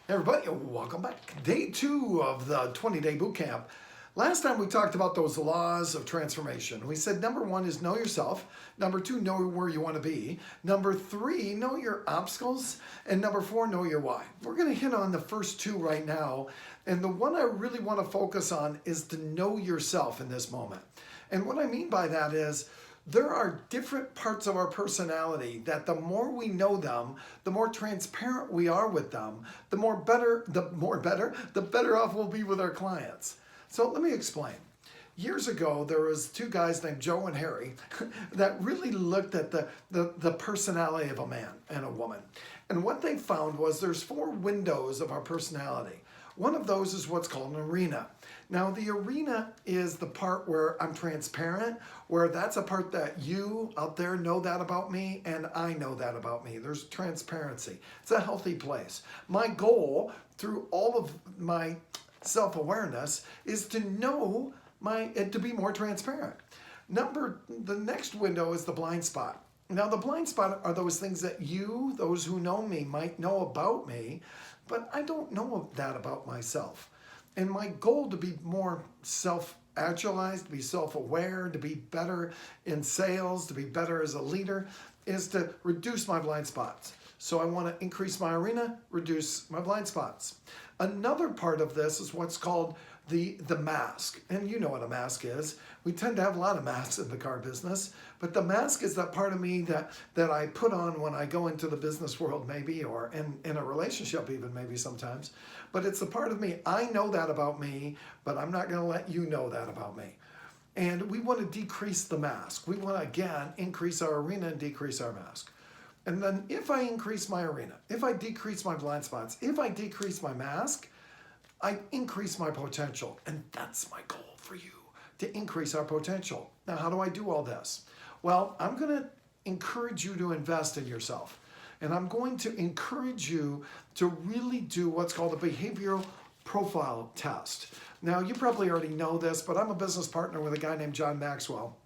Hey everybody, welcome back. Day 2 of the 20-day boot camp. Last time we talked about those laws of transformation. We said number 1 is know yourself. Number 2, know where you want to be. Number 3, know your obstacles. And number 4, know your why. We're going to hit on the first 2 right now. And the one I really want to focus on is to know yourself in this moment. And what I mean by that is, there are different parts of our personality that the more we know them, the more transparent we are with them, the better off we'll be with our clients. So let me explain. Years ago, there was 2 guys named Joe and Harry that really looked at the personality of a man and a woman. And what they found was there's 4 windows of our personality. One of those is what's called an arena. Now, the arena is the part where I'm transparent, where that's a part that you out there know that about me, and I know that about me. There's transparency. It's a healthy place. My goal through all of my self-awareness is to know to be more transparent. The next window is the blind spot. Now, the blind spot are those things that those who know me, might know about me, but I don't know that about myself. And my goal to be more self-actualized, to be self-aware, to be better in sales, to be better as a leader, is to reduce my blind spots. So I want to increase my arena, reduce my blind spots. Another part of this is what's called the mask. And you know what a mask is. We tend to have a lot of masks in the car business, but the mask is that part of me that I put on when I go into the business world maybe, or in a relationship even maybe sometimes. But it's the part of me, I know that about me, but I'm not going to let you know that about me. And we want to decrease the mask. We want to, again, increase our arena and decrease our mask. And then if I increase my arena, if I decrease my blind spots, if I decrease my mask, I increase my potential. And that's my goal for you, to increase our potential. Now, how do I do all this? Well, I'm going to encourage you to invest in yourself. And I'm going to encourage you to really do what's called a behavioral profile test. Now, you probably already know this, but I'm a business partner with a guy named John Maxwell.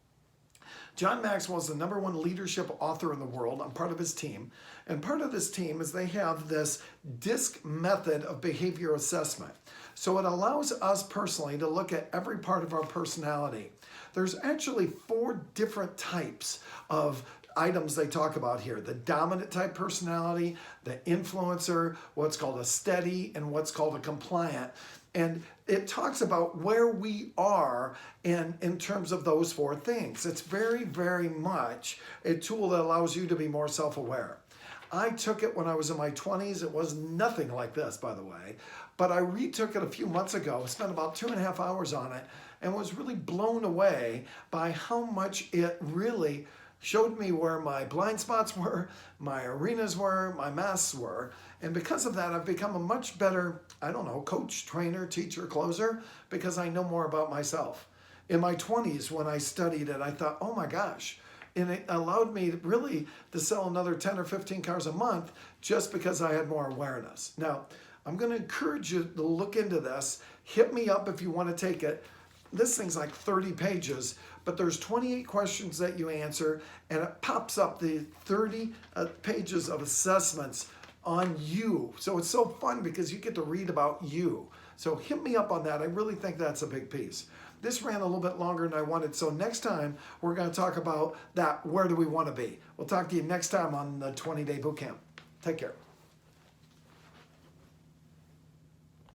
John Maxwell is the #1 leadership author in the world. I'm part of his team. And part of this team is they have this DISC method of behavior assessment. So it allows us personally to look at every part of our personality. There's actually 4 different types of items they talk about here. The dominant type personality, the influencer, what's called a steady, and what's called a compliant. And it talks about where we are in terms of those 4 things. It's very, very much a tool that allows you to be more self-aware. I took it when I was in my 20s. It was nothing like this, by the way. But I retook it a few months ago, spent about 2.5 hours on it, and was really blown away by how much it really showed me where my blind spots were, my arenas were, my masks were. And because of that, I've become a much better, coach, trainer, teacher, closer, because I know more about myself. In my 20s, when I studied it, I thought, oh my gosh. And it allowed me really to sell another 10 or 15 cars a month just because I had more awareness. Now, I'm going to encourage you to look into this. Hit me up if you want to take it. This thing's like 30 pages, but there's 28 questions that you answer, and it pops up the 30 pages of assessments on you. So it's so fun because you get to read about you. So hit me up on that. I really think that's a big piece. This ran a little bit longer than I wanted, so next time we're going to talk about that, where do we want to be. We'll talk to you next time on the 20-day boot camp. Take care.